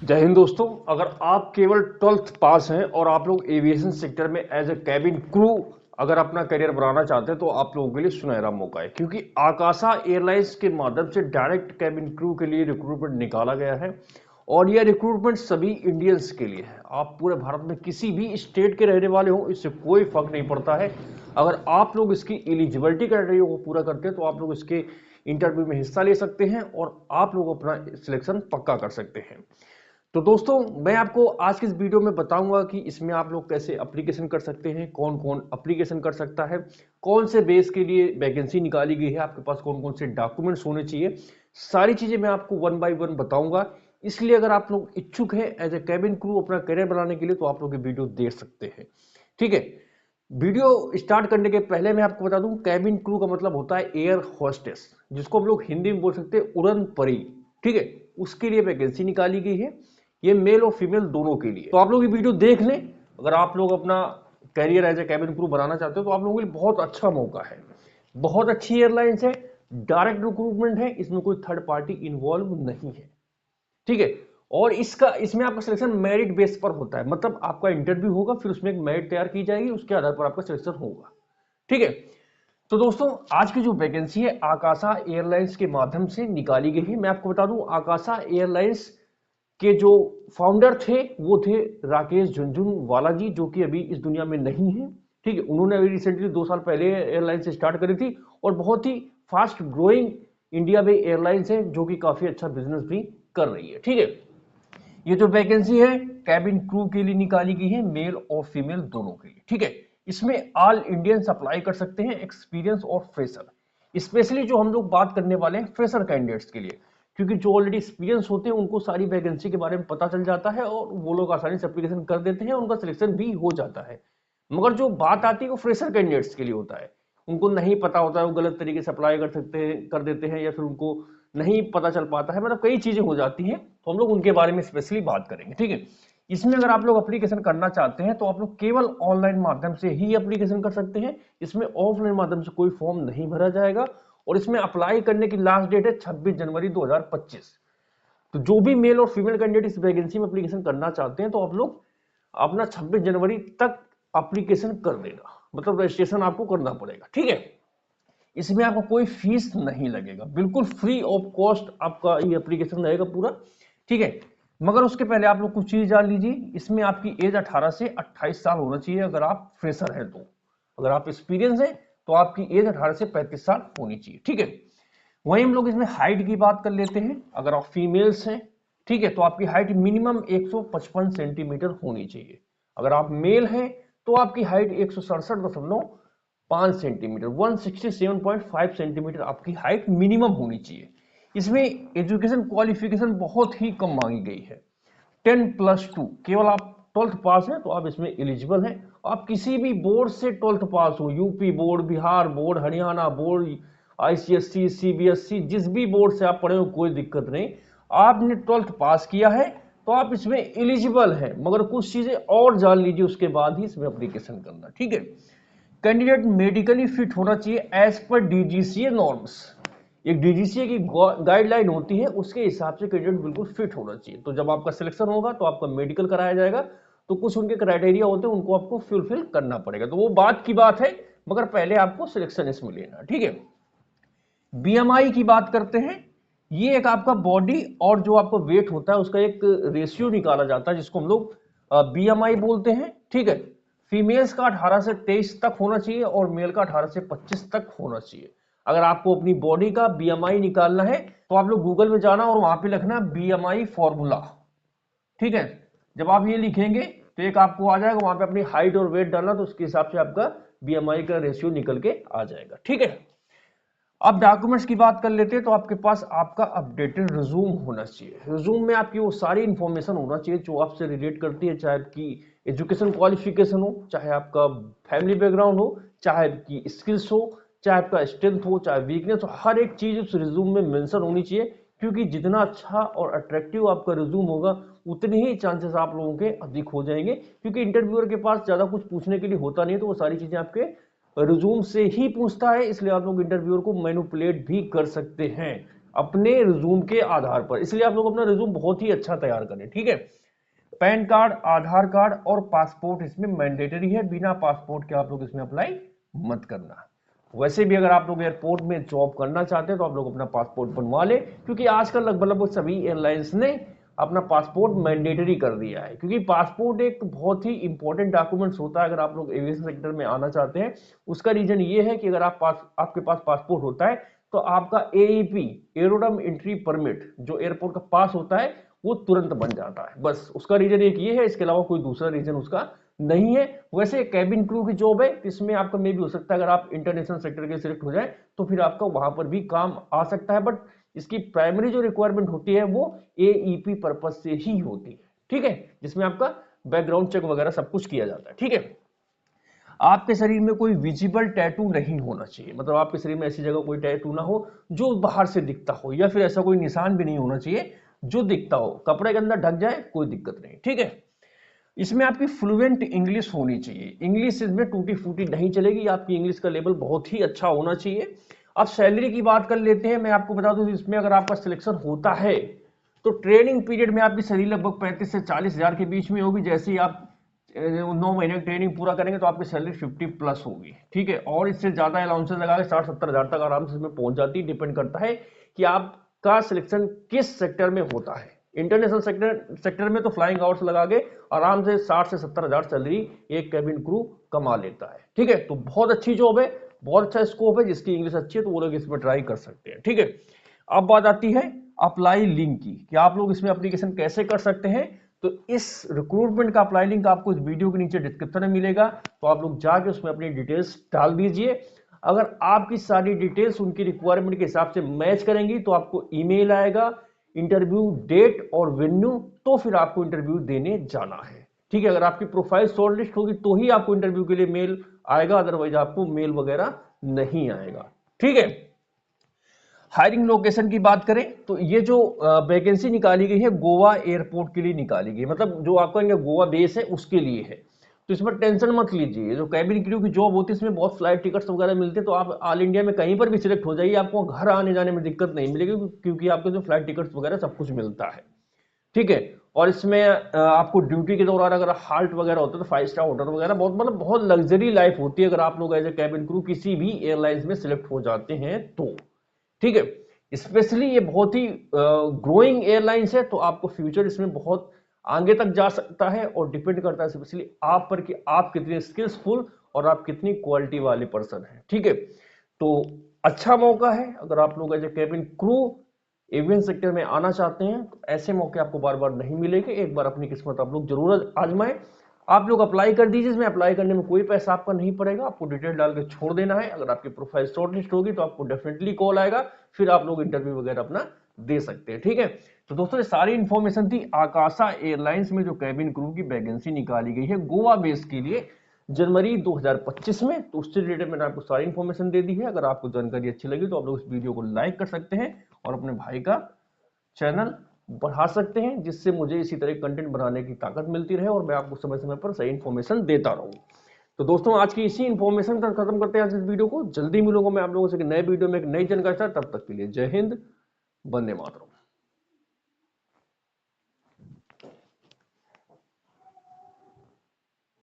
जय हिंद दोस्तों। अगर आप केवल 12th पास हैं और आप लोग एविएशन सेक्टर में एज ए कैबिन क्रू अगर अपना करियर बनाना चाहते हैं तो आप लोगों के लिए सुनहरा मौका है, क्योंकि आकाशा एयरलाइंस के माध्यम से डायरेक्ट कैबिन क्रू के लिए रिक्रूटमेंट निकाला गया है और यह रिक्रूटमेंट सभी इंडियंस के लिए है। आप पूरे भारत में किसी भी स्टेट के रहने वाले हो, इससे कोई फर्क नहीं पड़ता है। अगर आप लोग इसकी एलिजिबिलिटी क्राइटेरिया को पूरा करते हैं तो आप लोग इसके इंटरव्यू में हिस्सा ले सकते हैं और आप लोग अपना सिलेक्शन पक्का कर सकते हैं। तो दोस्तों, मैं आपको आज की इस वीडियो में बताऊंगा कि इसमें आप लोग कैसे एप्लीकेशन कर सकते हैं, कौन कौन एप्लीकेशन कर सकता है, कौन से बेस के लिए वैकेंसी निकाली गई है, आपके पास कौन कौन से डॉक्यूमेंट्स होने चाहिए। सारी चीजें मैं आपको वन बाय वन बताऊंगा। इसलिए अगर आप लोग इच्छुक हैं एज ए कैबिन क्रू अपना करियर बनाने के लिए तो आप लोग ये वीडियो देख सकते हैं। ठीक है, वीडियो स्टार्ट करने के पहले मैं आपको बता दूं, कैबिन क्रू का मतलब होता है एयर होस्टेस, जिसको हम लोग हिंदी में बोल सकते हैं उड़न परी। ठीक है, उसके लिए वैकेंसी निकाली गई है, ये मेल और फीमेल दोनों के लिए। तो आप लोग ये वीडियो देख लें। अगर आप लोग अपना career as a cabin crew बनाना चाहते हो तो आप लोगों के लिए बहुत अच्छा मौका है। बहुत अच्छी एयरलाइंस है, डायरेक्ट रिक्रूटमेंट है, इसमें कोई थर्ड पार्टी इन्वॉल्व नहीं है। ठीक है, और इसमें आपका सिलेक्शन मेरिट बेस पर होता है, मतलब आपका इंटरव्यू होगा, फिर उसमें एक मेरिट तैयार की जाएगी, उसके आधार पर आपका सिलेक्शन होगा। ठीक है, तो दोस्तों आज की जो वैकेंसी है आकाशा एयरलाइंस के माध्यम से निकाली गई है। मैं आपको बता दूं, आकाशा एयरलाइंस के जो फाउंडर थे वो थे राकेश झुनझुनवाला जी, जो कि अभी इस दुनिया में नहीं है। ठीक है, उन्होंने अभी रिसेंटली 2 साल पहले एयरलाइन से स्टार्ट करी थी और बहुत ही फास्ट ग्रोइंग इंडिया में एयरलाइंस है, जो कि काफी अच्छा बिजनेस भी कर रही है। ठीक है, ये जो वैकेंसी है कैबिन क्रू के लिए निकाली गई है, मेल और फीमेल दोनों के लिए। ठीक है, इसमें ऑल इंडियंस अप्लाई कर सकते हैं, एक्सपीरियंस और फ्रेशर। स्पेशली जो हम लोग बात करने वाले हैं फ्रेशर कैंडिडेट्स के लिए, क्योंकि जो ऑलरेडी एक्सपीरियंस होते हैं उनको सारी वैकेंसी के बारे में पता चल जाता है और वो लोग आसानी से एप्लीकेशन कर देते हैं, उनका सिलेक्शन भी हो जाता है। मगर जो बात आती है वो फ्रेशर कैंडिडेट्स के लिए होता है, उनको नहीं पता होता है, वो गलत तरीके से अप्लाई कर सकते हैं, कर देते हैं, या फिर उनको नहीं पता चल पाता है, मतलब कई चीजें हो जाती हैं, तो हम लोग उनके बारे में स्पेशली बात करेंगे। ठीक है, इसमें अगर आप लोग एप्लीकेशन करना चाहते हैं तो आप लोग केवल ऑनलाइन माध्यम से ही एप्लीकेशन कर सकते हैं। इसमें ऑफलाइन माध्यम से कोई फॉर्म नहीं भरा जाएगा और इसमें अप्लाई करने की लास्ट डेट है 26 जनवरी 2025। तो जो भी मेल और फीमेल कैंडिडेट इस वैकेंसी में एप्लीकेशन करना चाहते हैं तो आप लोग अपना 26 जनवरी तक एप्लीकेशन कर देना, मतलब रजिस्ट्रेशन आपको करना पड़ेगा। ठीक है, इसमें आपको कोई फीस नहीं लगेगा, बिल्कुल फ्री ऑफ कॉस्ट आपका ये एप्लीकेशन रहेगा पूरा। ठीक है, मगर उसके पहले आप लोग कुछ चीज जान लीजिए, इसमें आपकी एज 18 से 28 साल होना चाहिए अगर आप फ्रेशर हैं तो। अगर आप एक्सपीरियंस हैं तो आपकी एज 18 से 35 साल होनी चाहिए। ठीक है, वहीं हम लोग इसमें हाइट की बात कर लेते हैं। अगर आप फीमेल्स हैं, ठीक है, तो आपकी हाइट मिनिमम 155 सेंटीमीटर होनी चाहिए। अगर आप मेल हैं तो आपकी हाइट 167.5 सेंटीमीटर 167.5 सेंटीमीटर आपकी हाइट मिनिमम होनी चाहिए। इसमें एजुकेशन क्वालिफिकेशन बहुत ही कम मांगी गई है, 10+2। केवल आप 12th पास हैं तो आप इसमें एलिजिबल हैं। आप किसी भी बोर्ड से 12th पास हो, UP board, Bihar board, Haryana board, ICSC, CBSE, जिस भी बोर्ड से आप पढ़े हो कोई दिक्कत नहीं। आपने 12th पास किया है तो आप इसमें एलिजिबल हैं, मगर कुछ चीजें और जान लीजिए, उसके बाद ही इसमें एप्लीकेशन करना। ठीक है, कैंडिडेट मेडिकली फिट होना चाहिए एज पर डीजीसीए नॉर्म्स। एक डीजीसीए की गाइडलाइन होती है, उसके हिसाब से कैंडिडेट बिल्कुल फिट होना चाहिए। तो जब आपका सिलेक्शन होगा तो आपका मेडिकल कराया जाएगा, तो कुछ उनके क्राइटेरिया होते हैं, उनको आपको फुलफिल करना पड़ेगा, तो वो बात की बात है, मगर पहले आपको सिलेक्शन इसमें लेना। ठीक है, बीएमआई की बात करते हैं। ये एक आपका बॉडी और जो आपका वेट होता है उसका एक रेशियो निकाला जाता है, जिसको हम लोग बीएमआई बोलते हैं। ठीक है, फीमेल्स का 18 से 23 तक होना चाहिए और मेल का 18 से 25 तक होना चाहिए। अगर आपको अपनी बॉडी का बीएमआई निकालना है तो आप लोग गूगल में जाना और वहां पे लिखना बीएमआई फॉर्मूला। ठीक है, जब आप ये लिखेंगे तो एक आपको आ जाएगा, वहां पे अपनी हाइट और वेट डालना, तो उसके हिसाब से आपका बीएमआई का रेशियो निकल के आ जाएगा। ठीक है, अब डॉक्यूमेंट्स की बात कर लेते हैं। तो आपके पास आपका अपडेटेड रिज्यूम होना चाहिए। रिज्यूम में आपकी वो सारी इंफॉर्मेशन होना चाहिए जो आपसे रिलेट करती है, चाहे आपकी एजुकेशन क्वालिफिकेशन हो, चाहे आपका फैमिली बैकग्राउंड हो, चाहे आपकी स्किल्स हो, चाहे आपका स्ट्रेंथ हो, चाहे वीकनेस हो, हर एक चीज उस रिज्यूम में मेंशन होनी चाहिए। क्योंकि जितना अच्छा और अट्रैक्टिव आपका रिज्यूम होगा उतने ही चांसेस आप लोगों के अधिक हो जाएंगे, क्योंकि इंटरव्यूअर के पास ज्यादा कुछ पूछने के लिए होता नहीं है, तो वो सारी चीजें आपके रिज्यूम से ही पूछता है, इसलिए आप लोग इंटरव्यूअर को मैनिपुलेट भी कर सकते हैं। अपने रिज्यूम के आधार पर। इसलिए आप लोग अपना रिज्यूम बहुत ही अच्छा तैयार करें, ठीक है। पैन कार्ड, आधार कार्ड और पासपोर्ट इसमें मैंडेटरी है, बिना पासपोर्ट के आप लोग इसमें अप्लाई मत करना। वैसे भी अगर आप लोग एयरपोर्ट में जॉब करना चाहते हैं तो आप लोग अपना पासपोर्ट बनवा ले, क्योंकि आजकल लगभग सभी एयरलाइंस ने अपना पासपोर्ट मैंडेटरी कर दिया है, क्योंकि पासपोर्ट एक बहुत ही इंपॉर्टेंट डॉक्यूमेंट्स होता है अगर आप लोग एविएशन सेक्टर में आना चाहते हैं। उसका रीजन ये है कि अगर आपके पास पासपोर्ट होता है तो आपका एईपी, एरोड्रम एंट्री परमिट, जो एयरपोर्ट का पास होता है वो तुरंत बन जाता है। बस उसका रीजन एक ये है, इसके अलावा कोई दूसरा रीजन उसका नहीं है। वैसे कैबिन क्रू की जॉब है, इसमें आपका मे भी हो सकता है अगर आप इंटरनेशनल सेक्टर के सिलेक्ट हो जाए तो फिर आपका वहां पर भी काम आ सकता है, बट इसकी प्राइमरी जो रिक्वायरमेंट होती है वो एईपी पर्पज से ही होती है, ठीक है, जिसमें आपका बैकग्राउंड चेक वगैरह सब कुछ किया जाता है, ठीक है। आपके शरीर में कोई विजिबल टैटू नहीं होना चाहिए, मतलब आपके शरीर में ऐसी जगह कोई टैटू ना हो जो बाहर से दिखता हो, या फिर ऐसा कोई निशान भी नहीं होना चाहिए जो दिखता हो। कपड़े के अंदर ढक जाए कोई दिक्कत नहीं, ठीक है। इसमें आपकी फ्लुएंट इंग्लिश होनी चाहिए, इंग्लिश इसमें टूटी फूटी नहीं चलेगी, आपकी इंग्लिश का लेवल बहुत ही अच्छा होना चाहिए। अब सैलरी की बात कर लेते हैं। मैं आपको बता दूं इसमें अगर आपका सिलेक्शन होता है तो ट्रेनिंग पीरियड में आपकी सैलरी लगभग 35 से 40 हजार के बीच में होगी। जैसे ही आप 9 महीने की ट्रेनिंग पूरा करेंगे तो आपकी सैलरी 50 प्लस होगी, ठीक है। और इससे ज्यादा अलाउंसेस लगा के 60-70 हजार तक आराम से इसमें पहुंच जाती है। डिपेंड करता है कि आपका सिलेक्शन किस सेक्टर में होता है। इंटरनेशनल सेक्टर में तो फ्लाइंग आवर्स लगा के आराम से 60 से 70 हजार सैलरी एक कैबिन क्रू कमा लेता है, ठीक है। तो बहुत अच्छी जॉब है, बहुत अच्छा स्कोप है, जिसकी इंग्लिश अच्छी है तो वो लोग इसमें ट्राई कर सकते हैं, ठीक है। अब बात आती है अप्लाई लिंक की, कि आप लोग इसमें एप्लीकेशन कैसे कर सकते हैं। तो इस रिक्रूटमेंट का अप्लाई लिंक आपको इस वीडियो के नीचे डिस्क्रिप्शन में मिलेगा, तो आप लोग जाके उसमें अपनी डिटेल्स डाल दीजिए। अगर आपकी सारी डिटेल्स उनकी रिक्वायरमेंट के हिसाब से मैच करेंगी तो आपको ईमेल आएगा, इंटरव्यू डेट और वेन्यू, तो फिर आपको इंटरव्यू देने जाना है, ठीक है। अगर आपकी प्रोफाइल शॉर्टलिस्ट होगी तो ही आपको इंटरव्यू के लिए मेल आएगा, अदरवाइज आपको मेल वगैरह नहीं आएगा, ठीक है। हायरिंग लोकेशन की बात करें तो ये जो वैकेंसी निकाली गई है गोवा एयरपोर्ट के लिए निकाली गई, मतलब जो आपका गोवा बेस है उसके लिए है। तो इसमें टेंशन मत लीजिए, जो कैबिन क्रू की जॉब होती है इसमें बहुत फ्लाइट टिकट्स वगैरह मिलते हैं, तो आप ऑल इंडिया में कहीं पर भी सिलेक्ट हो जाइए, आपको घर आने जाने में दिक्कत नहीं मिलेगी, क्योंकि आपको जो फ्लाइट टिकट्स वगैरह सब कुछ मिलता है, ठीक है। और इसमें आपको ड्यूटी के दौरान अगर हाल्ट वगैरह होता है तो 5 स्टार होटल वगैरह, बहुत मतलब बहुत लग्जरी लाइफ होती है अगर आप लोग एज ए कैबिन क्रू किसी भी एयरलाइंस में सिलेक्ट हो जाते हैं तो, ठीक है। स्पेशली ये बहुत ही ग्रोइंग एयरलाइंस है, तो आपको फ्यूचर इसमें बहुत आगे तक जा सकता है, और डिपेंड करता है स्पेशली आप पर कि आप कितने स्किल्सफुल और आप कितनी क्वालिटी वाले पर्सन हैं, ठीक है। तो अच्छा मौका है अगर आप लोग as a cabin crew aviation sector में आना चाहते हैं, तो ऐसे मौके आपको बार बार नहीं मिलेंगे, एक बार अपनी किस्मत आप लोग जरूर आजमाएं। आप लोग अप्लाई कर दीजिए, इसमें अप्लाई करने में कोई पैसा आपका नहीं पड़ेगा, आपको डिटेल डाल के छोड़ देना है। अगर आपकी प्रोफाइल शॉर्टलिस्ट होगी तो आपको डेफिनेटली कॉल आएगा, फिर आप लोग इंटरव्यू वगैरह अपना दे सकते हैं, ठीक है। तो दोस्तों ये सारी इंफॉर्मेशन थी आकाशा एयरलाइंस में जो कैबिन क्रू की वैकेंसी निकाली गई है गोवा बेस के लिए जनवरी 2025 में, तो उससे रिलेटेड मैंने आपको सारी इंफॉर्मेशन दे दी है। अगर आपको जानकारी अच्छी लगी तो आप लोग इस वीडियो को लाइक कर सकते हैं और अपने भाई का चैनल बढ़ा सकते हैं, जिससे मुझे इसी तरह कंटेंट बनाने की ताकत मिलती रहे और मैं आपको समय समय पर सही इंफॉर्मेशन देता रहूं। तो दोस्तों आज की इसी इंफॉर्मेशन का खत्म करते हैं आज इस वीडियो को। जल्दी मिलूंगा मैं आप लोगों से नए वीडियो में एक नई जानकारी, तब तक के लिए जय हिंद, वंदे मातरम।